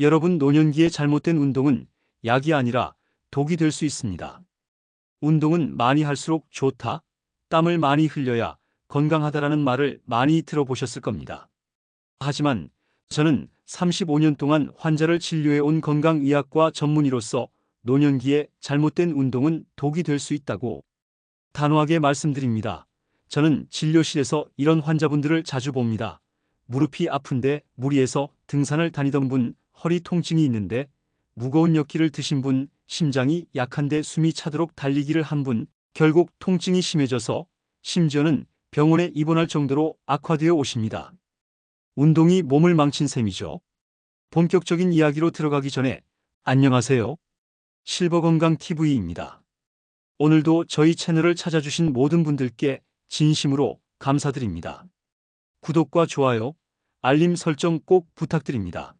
여러분, 노년기에 잘못된 운동은 약이 아니라 독이 될 수 있습니다. 운동은 많이 할수록 좋다, 땀을 많이 흘려야 건강하다라는 말을 많이 들어보셨을 겁니다. 하지만 저는 35년 동안 환자를 진료해 온 건강의학과 전문의로서 노년기에 잘못된 운동은 독이 될 수 있다고 단호하게 말씀드립니다. 저는 진료실에서 이런 환자분들을 자주 봅니다. 무릎이 아픈데 무리해서 등산을 다니던 분, 허리 통증이 있는데 무거운 역기를 드신 분, 심장이 약한데 숨이 차도록 달리기를 한 분, 결국 통증이 심해져서 심지어는 병원에 입원할 정도로 악화되어 오십니다. 운동이 몸을 망친 셈이죠. 본격적인 이야기로 들어가기 전에 안녕하세요. 실버건강TV입니다. 오늘도 저희 채널을 찾아주신 모든 분들께 진심으로 감사드립니다. 구독과 좋아요, 알림 설정 꼭 부탁드립니다.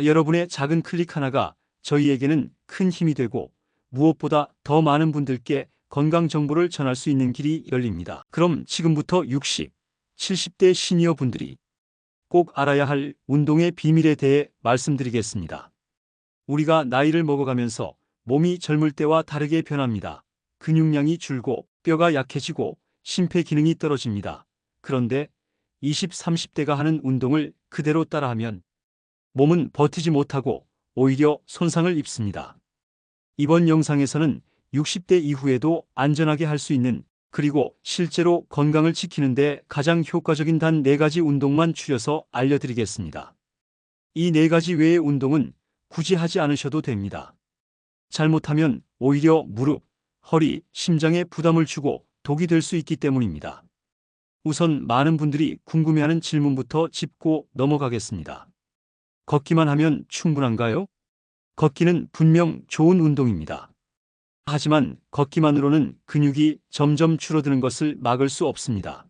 여러분의 작은 클릭 하나가 저희에게는 큰 힘이 되고 무엇보다 더 많은 분들께 건강 정보를 전할 수 있는 길이 열립니다. 그럼 지금부터 60, 70대 시니어 분들이 꼭 알아야 할 운동의 비밀에 대해 말씀드리겠습니다. 우리가 나이를 먹어가면서 몸이 젊을 때와 다르게 변합니다. 근육량이 줄고 뼈가 약해지고 심폐기능이 떨어집니다. 그런데 20, 30대가 하는 운동을 그대로 따라하면 몸은 버티지 못하고 오히려 손상을 입습니다. 이번 영상에서는 60대 이후에도 안전하게 할 수 있는, 그리고 실제로 건강을 지키는데 가장 효과적인 단 4가지 운동만 추려서 알려드리겠습니다. 이 4가지 외의 운동은 굳이 하지 않으셔도 됩니다. 잘못하면 오히려 무릎, 허리, 심장에 부담을 주고 독이 될 수 있기 때문입니다. 우선 많은 분들이 궁금해하는 질문부터 짚고 넘어가겠습니다. 걷기만 하면 충분한가요? 걷기는 분명 좋은 운동입니다. 하지만 걷기만으로는 근육이 점점 줄어드는 것을 막을 수 없습니다.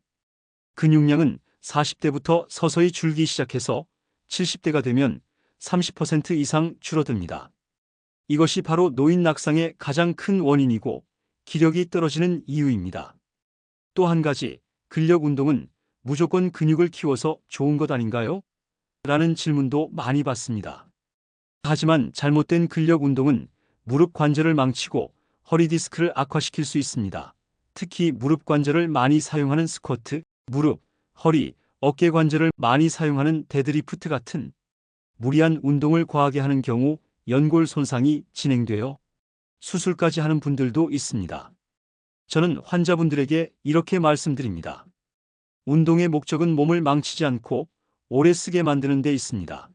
근육량은 40대부터 서서히 줄기 시작해서 70대가 되면 30% 이상 줄어듭니다. 이것이 바로 노인 낙상의 가장 큰 원인이고 기력이 떨어지는 이유입니다. 또 한 가지, 근력 운동은 무조건 근육을 키워서 좋은 것 아닌가요? 라는 질문도 많이 받습니다. 하지만 잘못된 근력 운동은 무릎 관절을 망치고 허리 디스크를 악화시킬 수 있습니다. 특히 무릎 관절을 많이 사용하는 스쿼트, 무릎, 허리, 어깨 관절을 많이 사용하는 데드리프트 같은 무리한 운동을 과하게 하는 경우 연골 손상이 진행되어 수술까지 하는 분들도 있습니다. 저는 환자분들에게 이렇게 말씀드립니다. 운동의 목적은 몸을 망치지 않고 오래 쓰게 만드는 데 있습니다.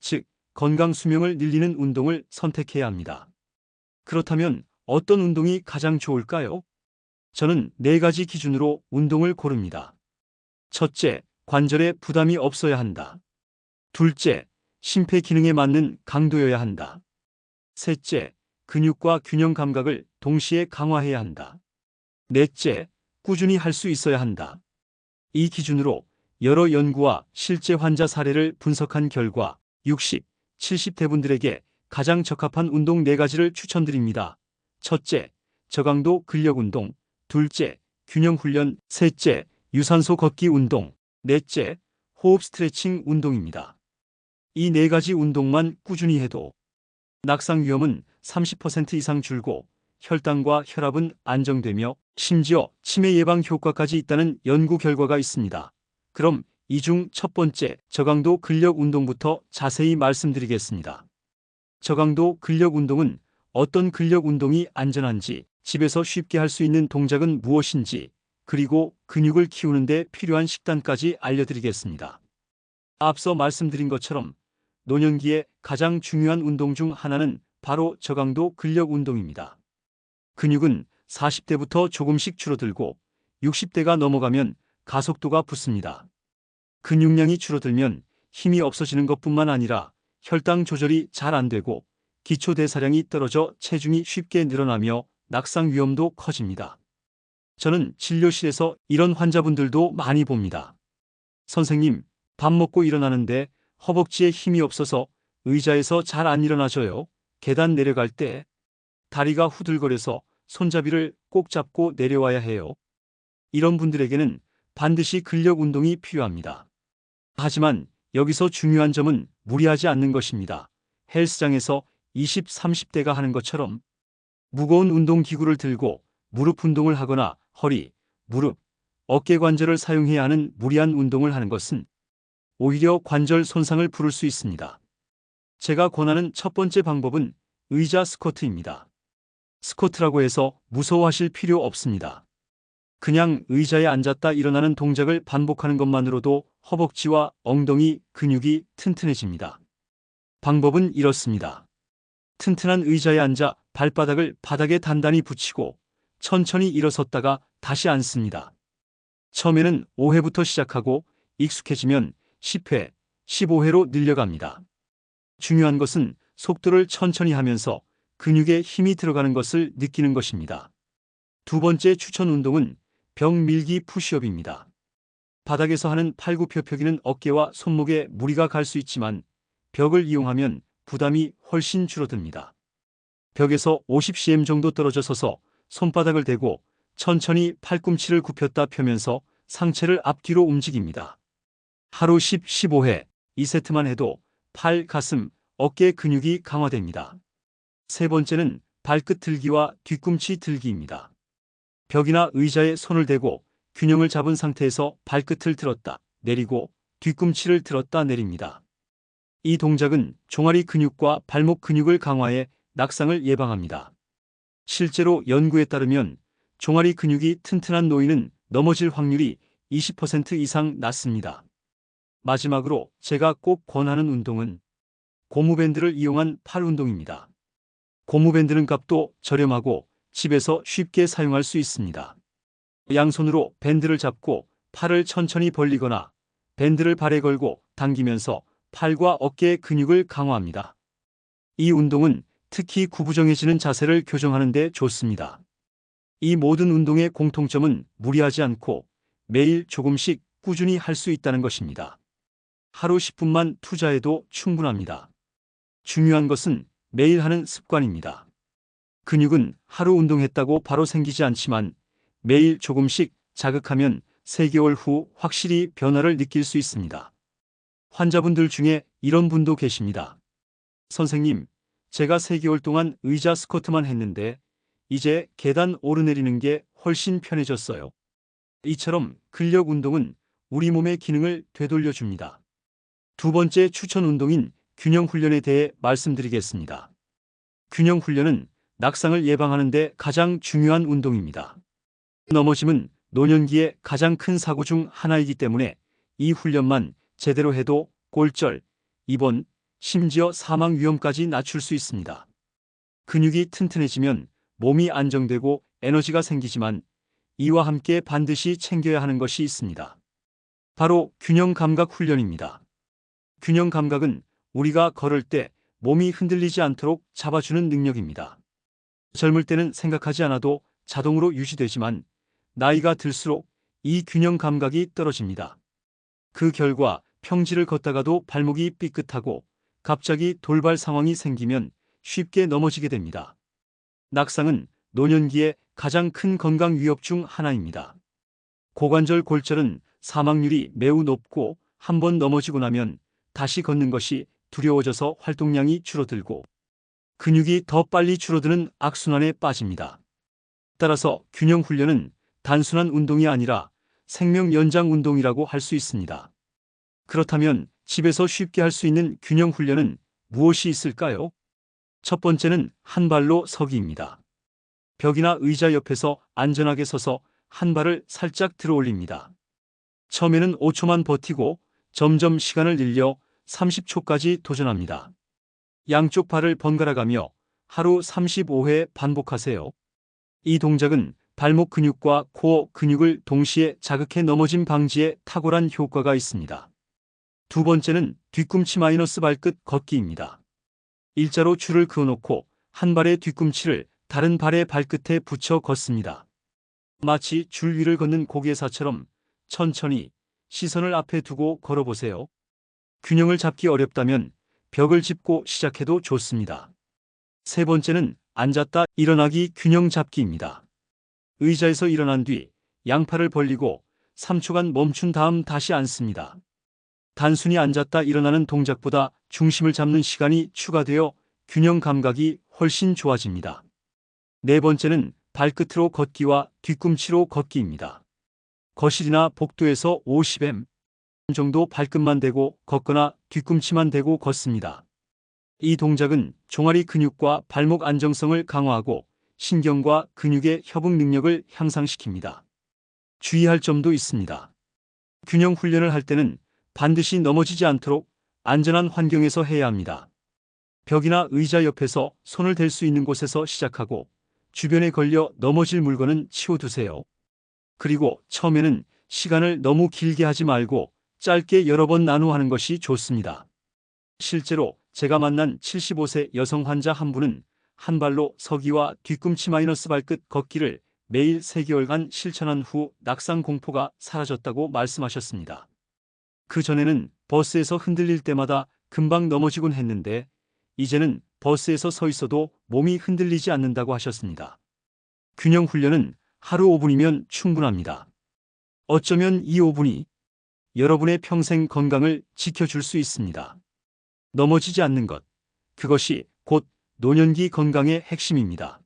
즉, 건강 수명을 늘리는 운동을 선택해야 합니다. 그렇다면 어떤 운동이 가장 좋을까요? 저는 4가지 기준으로 운동을 고릅니다. 첫째, 관절에 부담이 없어야 한다. 둘째, 심폐기능에 맞는 강도여야 한다. 셋째, 근육과 균형 감각을 동시에 강화해야 한다. 넷째, 꾸준히 할 수 있어야 한다. 이 기준으로 여러 연구와 실제 환자 사례를 분석한 결과 60, 70대 분들에게 가장 적합한 운동 4가지를 추천드립니다. 첫째, 저강도 근력 운동. 둘째, 균형 훈련. 셋째, 유산소 걷기 운동. 넷째, 호흡 스트레칭 운동입니다. 이 4가지 운동만 꾸준히 해도 낙상 위험은 30% 이상 줄고 혈당과 혈압은 안정되며 심지어 치매 예방 효과까지 있다는 연구 결과가 있습니다. 그럼 이 중 첫 번째, 저강도 근력 운동부터 자세히 말씀드리겠습니다. 저강도 근력 운동은 어떤 근력 운동이 안전한지, 집에서 쉽게 할 수 있는 동작은 무엇인지, 그리고 근육을 키우는 데 필요한 식단까지 알려드리겠습니다. 앞서 말씀드린 것처럼 노년기에 가장 중요한 운동 중 하나는 바로 저강도 근력 운동입니다. 근육은 40대부터 조금씩 줄어들고 60대가 넘어가면 가속도가 붙습니다. 근육량이 줄어들면 힘이 없어지는 것뿐만 아니라 혈당 조절이 잘 안 되고 기초대사량이 떨어져 체중이 쉽게 늘어나며 낙상 위험도 커집니다. 저는 진료실에서 이런 환자분들도 많이 봅니다. 선생님, 밥 먹고 일어나는데 허벅지에 힘이 없어서 의자에서 잘 안 일어나져요. 계단 내려갈 때 다리가 후들거려서 손잡이를 꼭 잡고 내려와야 해요. 이런 분들에게는 반드시 근력 운동이 필요합니다. 하지만 여기서 중요한 점은 무리하지 않는 것입니다. 헬스장에서 20, 30대가 하는 것처럼 무거운 운동기구를 들고 무릎 운동을 하거나 허리, 무릎, 어깨 관절을 사용해야 하는 무리한 운동을 하는 것은 오히려 관절 손상을 부를 수 있습니다. 제가 권하는 첫 번째 방법은 의자 스쿼트입니다. 스쿼트라고 해서 무서워하실 필요 없습니다. 그냥 의자에 앉았다 일어나는 동작을 반복하는 것만으로도 허벅지와 엉덩이 근육이 튼튼해집니다. 방법은 이렇습니다. 튼튼한 의자에 앉아 발바닥을 바닥에 단단히 붙이고 천천히 일어섰다가 다시 앉습니다. 처음에는 5회부터 시작하고 익숙해지면 10회, 15회로 늘려갑니다. 중요한 것은 속도를 천천히 하면서 근육에 힘이 들어가는 것을 느끼는 것입니다. 두 번째 추천 운동은 벽 밀기 푸시업입니다. 바닥에서 하는 팔굽혀펴기는 어깨와 손목에 무리가 갈 수 있지만 벽을 이용하면 부담이 훨씬 줄어듭니다. 벽에서 50cm 정도 떨어져 서서 손바닥을 대고 천천히 팔꿈치를 굽혔다 펴면서 상체를 앞뒤로 움직입니다. 하루 10, 15회, 2세트만 해도 팔, 가슴, 어깨 근육이 강화됩니다. 세 번째는 발끝 들기와 뒤꿈치 들기입니다. 벽이나 의자에 손을 대고 균형을 잡은 상태에서 발끝을 들었다 내리고 뒤꿈치를 들었다 내립니다. 이 동작은 종아리 근육과 발목 근육을 강화해 낙상을 예방합니다. 실제로 연구에 따르면 종아리 근육이 튼튼한 노인은 넘어질 확률이 20% 이상 낮습니다. 마지막으로 제가 꼭 권하는 운동은 고무밴드를 이용한 팔 운동입니다. 고무밴드는 값도 저렴하고 집에서 쉽게 사용할 수 있습니다. 양손으로 밴드를 잡고 팔을 천천히 벌리거나 밴드를 발에 걸고 당기면서 팔과 어깨의 근육을 강화합니다. 이 운동은 특히 구부정해지는 자세를 교정하는 데 좋습니다. 이 모든 운동의 공통점은 무리하지 않고 매일 조금씩 꾸준히 할 수 있다는 것입니다. 하루 10분만 투자해도 충분합니다. 중요한 것은 매일 하는 습관입니다. 근육은 하루 운동했다고 바로 생기지 않지만 매일 조금씩 자극하면 3개월 후 확실히 변화를 느낄 수 있습니다. 환자분들 중에 이런 분도 계십니다. 선생님, 제가 3개월 동안 의자 스쿼트만 했는데 이제 계단 오르내리는 게 훨씬 편해졌어요. 이처럼 근력 운동은 우리 몸의 기능을 되돌려줍니다. 두 번째 추천 운동인 균형 훈련에 대해 말씀드리겠습니다. 균형 훈련은 낙상을 예방하는 데 가장 중요한 운동입니다. 넘어짐은 노년기의 가장 큰 사고 중 하나이기 때문에 이 훈련만 제대로 해도 골절, 입원, 심지어 사망 위험까지 낮출 수 있습니다. 근육이 튼튼해지면 몸이 안정되고 에너지가 생기지만 이와 함께 반드시 챙겨야 하는 것이 있습니다. 바로 균형 감각 훈련입니다. 균형 감각은 우리가 걸을 때 몸이 흔들리지 않도록 잡아주는 능력입니다. 젊을 때는 생각하지 않아도 자동으로 유지되지만 나이가 들수록 이 균형 감각이 떨어집니다. 그 결과 평지를 걷다가도 발목이 삐끗하고 갑자기 돌발 상황이 생기면 쉽게 넘어지게 됩니다. 낙상은 노년기의 가장 큰 건강 위협 중 하나입니다. 고관절 골절은 사망률이 매우 높고 한번 넘어지고 나면 다시 걷는 것이 두려워져서 활동량이 줄어들고 근육이 더 빨리 줄어드는 악순환에 빠집니다. 따라서 균형 훈련은 단순한 운동이 아니라 생명 연장 운동이라고 할 수 있습니다. 그렇다면 집에서 쉽게 할 수 있는 균형 훈련은 무엇이 있을까요? 첫 번째는 한 발로 서기입니다. 벽이나 의자 옆에서 안전하게 서서 한 발을 살짝 들어 올립니다. 처음에는 5초만 버티고 점점 시간을 늘려 30초까지 도전합니다. 양쪽 발을 번갈아 가며 하루 35회 반복하세요. 이 동작은 발목 근육과 코어 근육을 동시에 자극해 넘어짐 방지에 탁월한 효과가 있습니다. 두 번째는 뒤꿈치 마이너스 발끝 걷기입니다. 일자로 줄을 그어놓고 한 발의 뒤꿈치를 다른 발의 발끝에 붙여 걷습니다. 마치 줄 위를 걷는 고개사처럼 천천히 시선을 앞에 두고 걸어보세요. 균형을 잡기 어렵다면 벽을 짚고 시작해도 좋습니다. 세 번째는 앉았다 일어나기 균형 잡기입니다. 의자에서 일어난 뒤 양팔을 벌리고 3초간 멈춘 다음 다시 앉습니다. 단순히 앉았다 일어나는 동작보다 중심을 잡는 시간이 추가되어 균형 감각이 훨씬 좋아집니다. 네 번째는 발끝으로 걷기와 뒤꿈치로 걷기입니다. 거실이나 복도에서 50m 정도 발끝만 대고 걷거나 뒤꿈치만 대고 걷습니다. 이 동작은 종아리 근육과 발목 안정성을 강화하고 신경과 근육의 협응 능력을 향상시킵니다. 주의할 점도 있습니다. 균형 훈련을 할 때는 반드시 넘어지지 않도록 안전한 환경에서 해야 합니다. 벽이나 의자 옆에서 손을 댈 수 있는 곳에서 시작하고 주변에 걸려 넘어질 물건은 치워두세요. 그리고 처음에는 시간을 너무 길게 하지 말고 짧게 여러 번 나누어 하는 것이 좋습니다. 실제로 제가 만난 75세 여성 환자 한 분은 한 발로 서기와 뒤꿈치 마이너스 발끝 걷기를 매일 3개월간 실천한 후 낙상 공포가 사라졌다고 말씀하셨습니다. 그 전에는 버스에서 흔들릴 때마다 금방 넘어지곤 했는데 이제는 버스에서 서 있어도 몸이 흔들리지 않는다고 하셨습니다. 균형 훈련은 하루 5분이면 충분합니다. 어쩌면 이 5분이 여러분의 평생 건강을 지켜줄 수 있습니다. 넘어지지 않는 것, 그것이 곧 노년기 건강의 핵심입니다.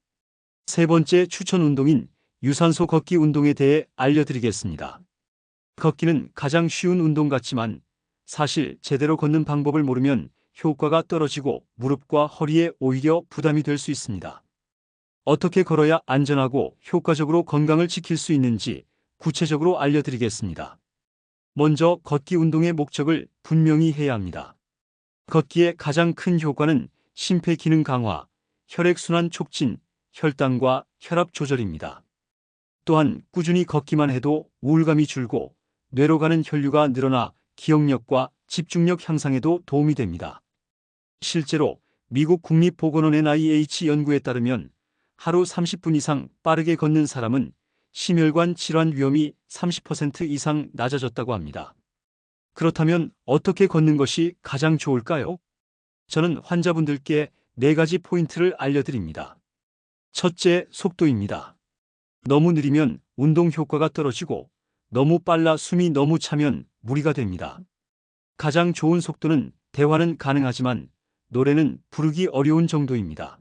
세 번째 추천 운동인 유산소 걷기 운동에 대해 알려드리겠습니다. 걷기는 가장 쉬운 운동 같지만 사실 제대로 걷는 방법을 모르면 효과가 떨어지고 무릎과 허리에 오히려 부담이 될 수 있습니다. 어떻게 걸어야 안전하고 효과적으로 건강을 지킬 수 있는지 구체적으로 알려드리겠습니다. 먼저 걷기 운동의 목적을 분명히 해야 합니다. 걷기의 가장 큰 효과는 심폐기능 강화, 혈액순환 촉진, 혈당과 혈압 조절입니다. 또한 꾸준히 걷기만 해도 우울감이 줄고 뇌로 가는 혈류가 늘어나 기억력과 집중력 향상에도 도움이 됩니다. 실제로 미국 국립보건원 NIH 연구에 따르면 하루 30분 이상 빠르게 걷는 사람은 심혈관 질환 위험이 30% 이상 낮아졌다고 합니다. 그렇다면 어떻게 걷는 것이 가장 좋을까요? 저는 환자분들께 4가지 포인트를 알려드립니다. 첫째, 속도입니다. 너무 느리면 운동 효과가 떨어지고 너무 빨라 숨이 너무 차면 무리가 됩니다. 가장 좋은 속도는 대화는 가능하지만 노래는 부르기 어려운 정도입니다.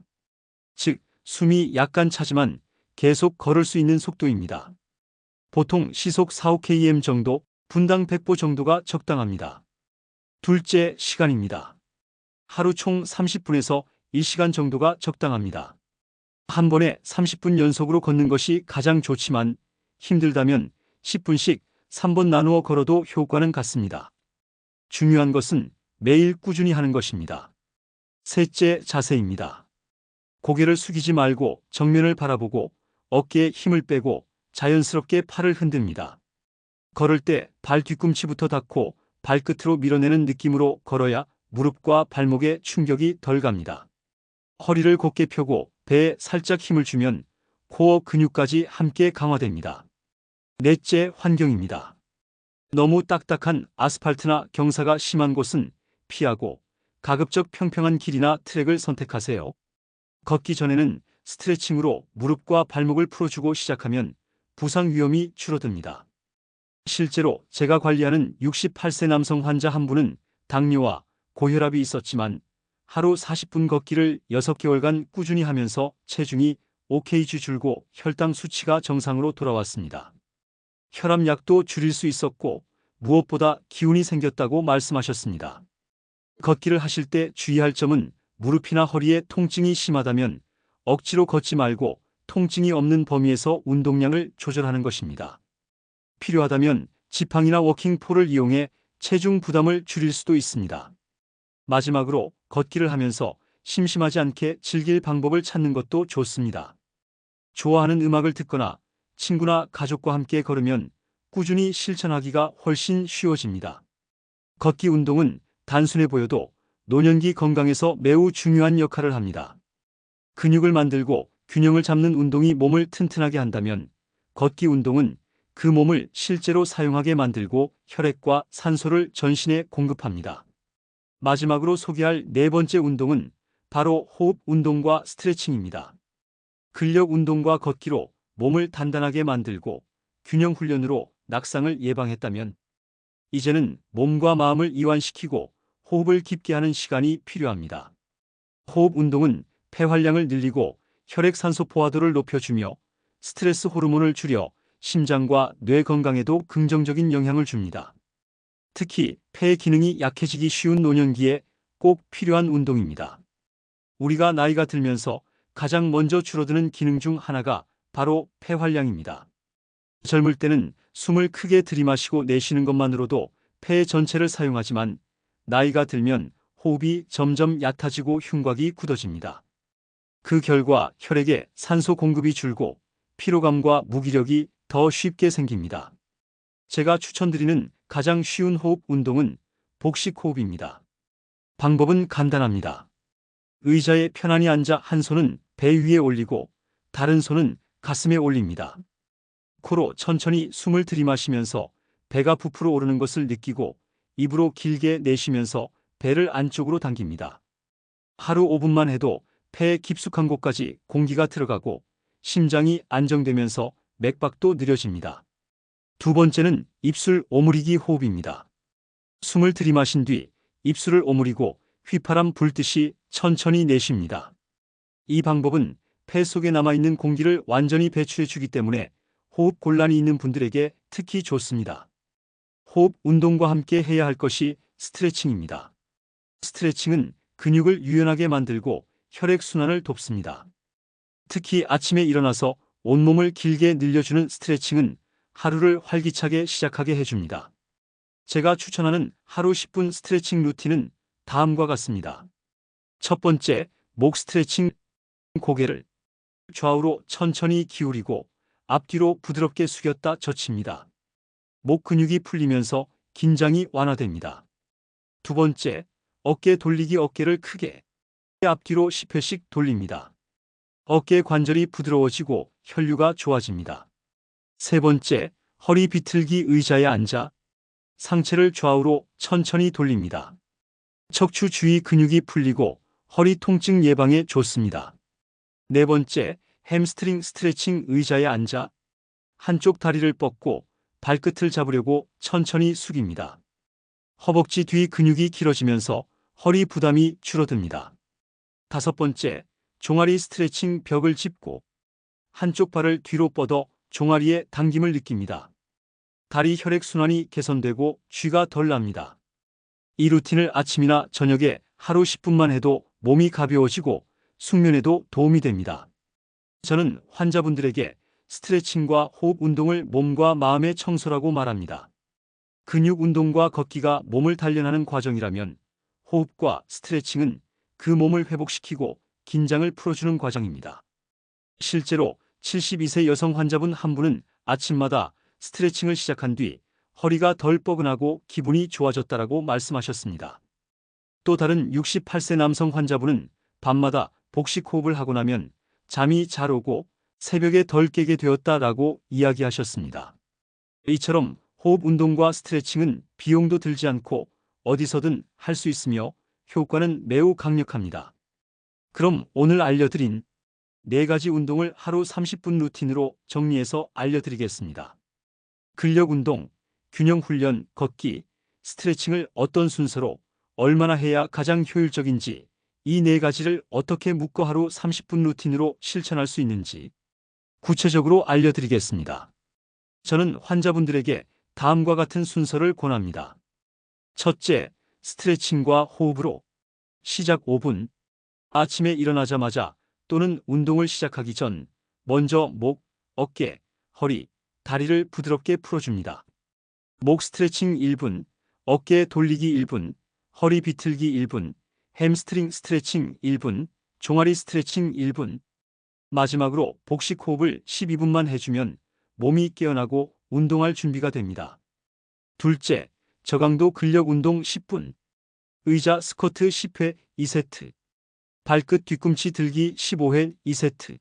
즉, 숨이 약간 차지만 계속 걸을 수 있는 속도입니다. 보통 시속 4-5km 정도, 분당 100보 정도가 적당합니다. 둘째, 시간입니다. 하루 총 30분에서 1시간 정도가 적당합니다. 한 번에 30분 연속으로 걷는 것이 가장 좋지만 힘들다면 10분씩 3번 나누어 걸어도 효과는 같습니다. 중요한 것은 매일 꾸준히 하는 것입니다. 셋째, 자세입니다. 고개를 숙이지 말고 정면을 바라보고 어깨에 힘을 빼고 자연스럽게 팔을 흔듭니다. 걸을 때 발 뒤꿈치부터 닿고 발끝으로 밀어내는 느낌으로 걸어야 무릎과 발목에 충격이 덜 갑니다. 허리를 곧게 펴고 배에 살짝 힘을 주면 코어 근육까지 함께 강화됩니다. 넷째, 환경입니다. 너무 딱딱한 아스팔트나 경사가 심한 곳은 피하고 가급적 평평한 길이나 트랙을 선택하세요. 걷기 전에는 스트레칭으로 무릎과 발목을 풀어주고 시작하면 부상 위험이 줄어듭니다. 실제로 제가 관리하는 68세 남성 환자 한 분은 당뇨와 고혈압이 있었지만 하루 40분 걷기를 6개월간 꾸준히 하면서 체중이 5kg 줄고 혈당 수치가 정상으로 돌아왔습니다. 혈압약도 줄일 수 있었고 무엇보다 기운이 생겼다고 말씀하셨습니다. 걷기를 하실 때 주의할 점은 무릎이나 허리에 통증이 심하다면 억지로 걷지 말고 통증이 없는 범위에서 운동량을 조절하는 것입니다. 필요하다면 지팡이나 워킹폴을 이용해 체중 부담을 줄일 수도 있습니다. 마지막으로 걷기를 하면서 심심하지 않게 즐길 방법을 찾는 것도 좋습니다. 좋아하는 음악을 듣거나 친구나 가족과 함께 걸으면 꾸준히 실천하기가 훨씬 쉬워집니다. 걷기 운동은 단순해 보여도 노년기 건강에서 매우 중요한 역할을 합니다. 근육을 만들고 균형을 잡는 운동이 몸을 튼튼하게 한다면 걷기 운동은 그 몸을 실제로 사용하게 만들고 혈액과 산소를 전신에 공급합니다. 마지막으로 소개할 4번째 운동은 바로 호흡 운동과 스트레칭입니다. 근력 운동과 걷기로 몸을 단단하게 만들고 균형 훈련으로 낙상을 예방했다면 이제는 몸과 마음을 이완시키고 호흡을 깊게 하는 시간이 필요합니다. 호흡 운동은 폐활량을 늘리고 혈액산소 포화도를 높여주며 스트레스 호르몬을 줄여 심장과 뇌 건강에도 긍정적인 영향을 줍니다. 특히 폐 기능이 약해지기 쉬운 노년기에 꼭 필요한 운동입니다. 우리가 나이가 들면서 가장 먼저 줄어드는 기능 중 하나가 바로 폐활량입니다. 젊을 때는 숨을 크게 들이마시고 내쉬는 것만으로도 폐 전체를 사용하지만 나이가 들면 호흡이 점점 얕아지고 흉곽이 굳어집니다. 그 결과 혈액에 산소 공급이 줄고 피로감과 무기력이 더 쉽게 생깁니다. 제가 추천드리는 가장 쉬운 호흡 운동은 복식 호흡입니다. 방법은 간단합니다. 의자에 편안히 앉아 한 손은 배 위에 올리고 다른 손은 가슴에 올립니다. 코로 천천히 숨을 들이마시면서 배가 부풀어 오르는 것을 느끼고 입으로 길게 내쉬면서 배를 안쪽으로 당깁니다. 하루 5분만 해도 폐의 깊숙한 곳까지 공기가 들어가고 심장이 안정되면서 맥박도 느려집니다. 두 번째는 입술 오므리기 호흡입니다. 숨을 들이마신 뒤 입술을 오므리고 휘파람 불듯이 천천히 내쉽니다. 이 방법은 폐 속에 남아있는 공기를 완전히 배출해 주기 때문에 호흡 곤란이 있는 분들에게 특히 좋습니다. 호흡 운동과 함께 해야 할 것이 스트레칭입니다. 스트레칭은 근육을 유연하게 만들고 혈액순환을 돕습니다. 특히 아침에 일어나서 온몸을 길게 늘려주는 스트레칭은 하루를 활기차게 시작하게 해줍니다. 제가 추천하는 하루 10분 스트레칭 루틴은 다음과 같습니다. 첫 번째, 목 스트레칭. 고개를 좌우로 천천히 기울이고 앞뒤로 부드럽게 숙였다 젖힙니다. 목 근육이 풀리면서 긴장이 완화됩니다. 두 번째, 어깨 돌리기. 어깨를 크게 앞뒤로 10회씩 돌립니다. 어깨 관절이 부드러워지고 혈류가 좋아집니다. 세 번째, 허리 비틀기. 의자에 앉아 상체를 좌우로 천천히 돌립니다. 척추 주위 근육이 풀리고 허리 통증 예방에 좋습니다. 네 번째, 햄스트링 스트레칭. 의자에 앉아 한쪽 다리를 뻗고 발끝을 잡으려고 천천히 숙입니다. 허벅지 뒤 근육이 길어지면서 허리 부담이 줄어듭니다. 다섯 번째, 종아리 스트레칭. 벽을 짚고 한쪽 발을 뒤로 뻗어 종아리에 당김을 느낍니다. 다리 혈액순환이 개선되고 쥐가 덜 납니다. 이 루틴을 아침이나 저녁에 하루 10분만 해도 몸이 가벼워지고 숙면에도 도움이 됩니다. 저는 환자분들에게 스트레칭과 호흡 운동을 몸과 마음의 청소라고 말합니다. 근육 운동과 걷기가 몸을 단련하는 과정이라면 호흡과 스트레칭은 그 몸을 회복시키고 긴장을 풀어주는 과정입니다. 실제로 72세 여성 환자분 한 분은 아침마다 스트레칭을 시작한 뒤 허리가 덜 뻐근하고 기분이 좋아졌다라고 말씀하셨습니다. 또 다른 68세 남성 환자분은 밤마다 복식 호흡을 하고 나면 잠이 잘 오고 새벽에 덜 깨게 되었다라고 이야기하셨습니다. 이처럼 호흡 운동과 스트레칭은 비용도 들지 않고 어디서든 할 수 있으며 효과는 매우 강력합니다. 그럼 오늘 알려드린 4가지 운동을 하루 30분 루틴으로 정리해서 알려드리겠습니다. 근력 운동, 균형 훈련, 걷기, 스트레칭을 어떤 순서로 얼마나 해야 가장 효율적인지, 이 4가지를 어떻게 묶어 하루 30분 루틴으로 실천할 수 있는지 구체적으로 알려드리겠습니다. 저는 환자분들에게 다음과 같은 순서를 권합니다. 첫째, 스트레칭과 호흡으로 시작 5분. 아침에 일어나자마자 또는 운동을 시작하기 전 먼저 목, 어깨, 허리, 다리를 부드럽게 풀어줍니다. 목 스트레칭 1분, 어깨 돌리기 1분, 허리 비틀기 1분, 햄스트링 스트레칭 1분, 종아리 스트레칭 1분. 마지막으로 복식 호흡을 12분만 해주면 몸이 깨어나고 운동할 준비가 됩니다. 둘째, 저강도 근력 운동 10분. 의자 스쿼트 10회 2세트. 발끝 뒤꿈치 들기 15회 2세트.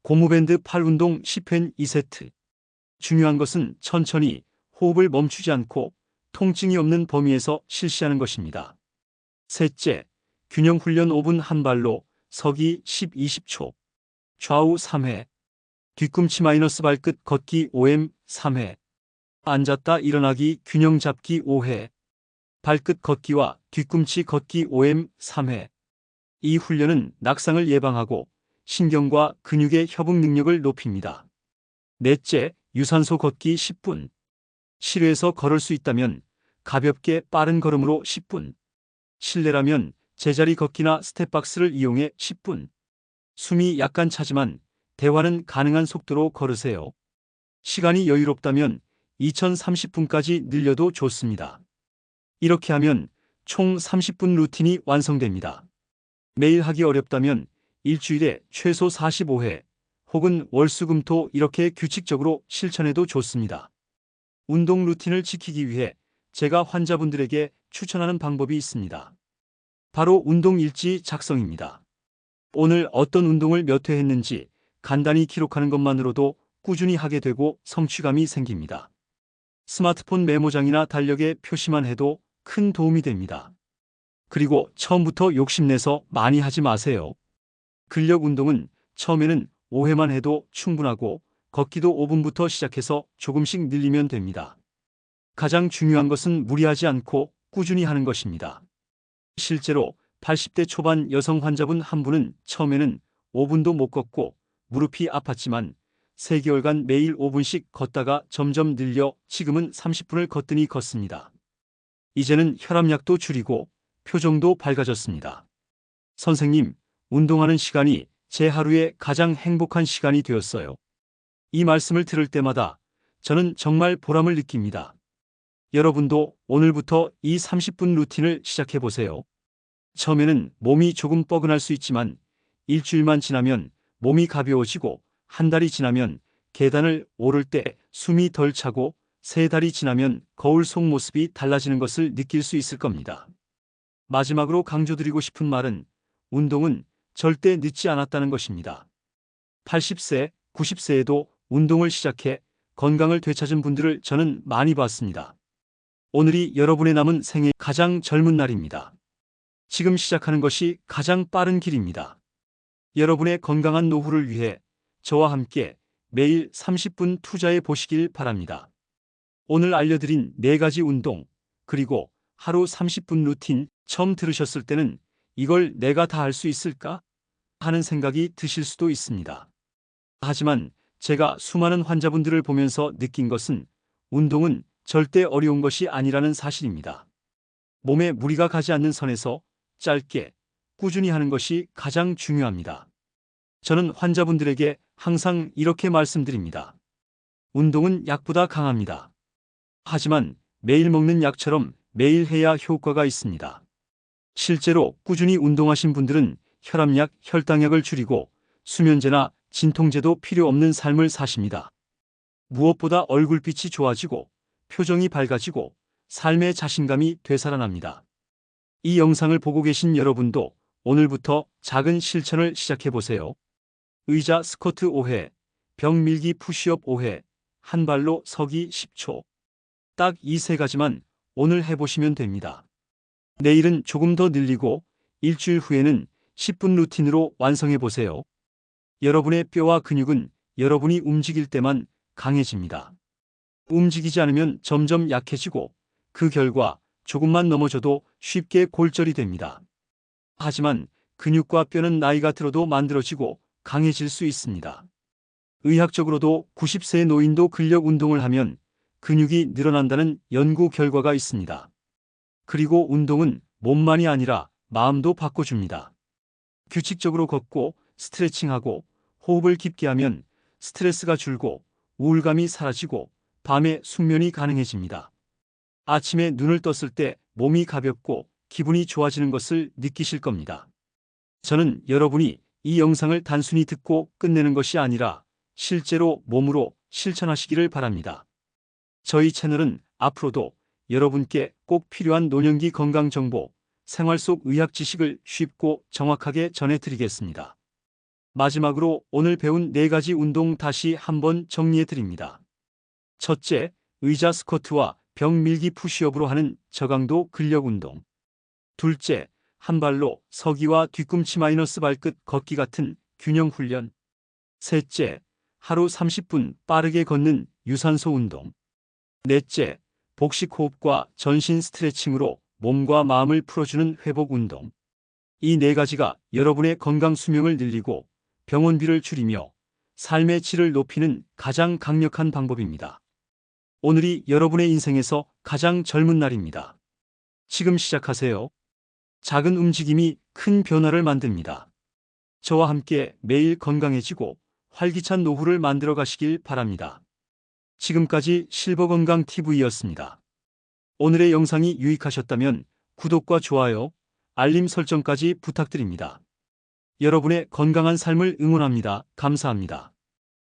고무밴드 팔 운동 10회 2세트. 중요한 것은 천천히 호흡을 멈추지 않고 통증이 없는 범위에서 실시하는 것입니다. 셋째, 균형 훈련 5분 한 발로 서기 10-20초. 좌우 3회. 뒤꿈치 마이너스 발끝 걷기 5m 3회. 앉았다 일어나기 균형 잡기 5회, 발끝 걷기와 뒤꿈치 걷기 5M 3회. 이 훈련은 낙상을 예방하고 신경과 근육의 협응 능력을 높입니다. 넷째, 유산소 걷기 10분. 실외에서 걸을 수 있다면 가볍게 빠른 걸음으로 10분. 실내라면 제자리 걷기나 스텝박스를 이용해 10분. 숨이 약간 차지만 대화는 가능한 속도로 걸으세요. 시간이 여유롭다면 2030분까지 늘려도 좋습니다. 이렇게 하면 총 30분 루틴이 완성됩니다. 매일 하기 어렵다면 일주일에 최소 45회 혹은 월수금토 이렇게 규칙적으로 실천해도 좋습니다. 운동 루틴을 지키기 위해 제가 환자분들에게 추천하는 방법이 있습니다. 바로 운동 일지 작성입니다. 오늘 어떤 운동을 몇 회 했는지 간단히 기록하는 것만으로도 꾸준히 하게 되고 성취감이 생깁니다. 스마트폰 메모장이나 달력에 표시만 해도 큰 도움이 됩니다. 그리고 처음부터 욕심내서 많이 하지 마세요. 근력 운동은 처음에는 5회만 해도 충분하고 걷기도 5분부터 시작해서 조금씩 늘리면 됩니다. 가장 중요한 것은 무리하지 않고 꾸준히 하는 것입니다. 실제로 80대 초반 여성 환자분 한 분은 처음에는 5분도 못 걷고 무릎이 아팠지만 3개월간 매일 5분씩 걷다가 점점 늘려 지금은 30분을 걷더니 걷습니다. 이제는 혈압약도 줄이고 표정도 밝아졌습니다. 선생님, 운동하는 시간이 제 하루의 가장 행복한 시간이 되었어요. 이 말씀을 들을 때마다 저는 정말 보람을 느낍니다. 여러분도 오늘부터 이 30분 루틴을 시작해 보세요. 처음에는 몸이 조금 뻐근할 수 있지만 일주일만 지나면 몸이 가벼워지고 한 달이 지나면 계단을 오를 때 숨이 덜 차고 3달이 지나면 거울 속 모습이 달라지는 것을 느낄 수 있을 겁니다. 마지막으로 강조드리고 싶은 말은 운동은 절대 늦지 않았다는 것입니다. 80세, 90세에도 운동을 시작해 건강을 되찾은 분들을 저는 많이 봤습니다. 오늘이 여러분의 남은 생의 가장 젊은 날입니다. 지금 시작하는 것이 가장 빠른 길입니다. 여러분의 건강한 노후를 위해 저와 함께 매일 30분 투자해 보시길 바랍니다. 오늘 알려드린 4가지 운동, 그리고 하루 30분 루틴 처음 들으셨을 때는 이걸 내가 다 할 수 있을까? 하는 생각이 드실 수도 있습니다. 하지만 제가 수많은 환자분들을 보면서 느낀 것은 운동은 절대 어려운 것이 아니라는 사실입니다. 몸에 무리가 가지 않는 선에서 짧게, 꾸준히 하는 것이 가장 중요합니다. 저는 환자분들에게 항상 이렇게 말씀드립니다. 운동은 약보다 강합니다. 하지만 매일 먹는 약처럼 매일 해야 효과가 있습니다. 실제로 꾸준히 운동하신 분들은 혈압약, 혈당약을 줄이고 수면제나 진통제도 필요 없는 삶을 사십니다. 무엇보다 얼굴빛이 좋아지고 표정이 밝아지고 삶의 자신감이 되살아납니다. 이 영상을 보고 계신 여러분도 오늘부터 작은 실천을 시작해 보세요. 의자 스쿼트 5회, 벽 밀기 푸시업 5회, 한 발로 서기 10초. 딱 이 3가지만 오늘 해보시면 됩니다. 내일은 조금 더 늘리고 일주일 후에는 10분 루틴으로 완성해 보세요. 여러분의 뼈와 근육은 여러분이 움직일 때만 강해집니다. 움직이지 않으면 점점 약해지고 그 결과 조금만 넘어져도 쉽게 골절이 됩니다. 하지만 근육과 뼈는 나이가 들어도 만들어지고 강해질 수 있습니다. 의학적으로도 90세의 노인도 근력 운동을 하면 근육이 늘어난다는 연구 결과가 있습니다. 그리고 운동은 몸만이 아니라 마음도 바꿔줍니다. 규칙적으로 걷고 스트레칭하고 호흡을 깊게 하면 스트레스가 줄고 우울감이 사라지고 밤에 숙면이 가능해집니다. 아침에 눈을 떴을 때 몸이 가볍고 기분이 좋아지는 것을 느끼실 겁니다. 저는 여러분이 이 영상을 단순히 듣고 끝내는 것이 아니라 실제로 몸으로 실천하시기를 바랍니다. 저희 채널은 앞으로도 여러분께 꼭 필요한 노년기 건강 정보, 생활 속 의학 지식을 쉽고 정확하게 전해드리겠습니다. 마지막으로 오늘 배운 4가지 운동 다시 한번 정리해 드립니다. 첫째, 의자 스쿼트와 벽 밀기 푸시업으로 하는 저강도 근력 운동. 둘째, 한 발로 서기와 뒤꿈치 마이너스 발끝 걷기 같은 균형 훈련. 셋째, 하루 30분 빠르게 걷는 유산소 운동. 넷째, 복식 호흡과 전신 스트레칭으로 몸과 마음을 풀어주는 회복 운동. 이 네 가지가 여러분의 건강 수명을 늘리고 병원비를 줄이며 삶의 질을 높이는 가장 강력한 방법입니다. 오늘이 여러분의 인생에서 가장 젊은 날입니다. 지금 시작하세요. 작은 움직임이 큰 변화를 만듭니다. 저와 함께 매일 건강해지고 활기찬 노후를 만들어 가시길 바랍니다. 지금까지 실버건강TV였습니다. 오늘의 영상이 유익하셨다면 구독과 좋아요, 알림 설정까지 부탁드립니다. 여러분의 건강한 삶을 응원합니다. 감사합니다.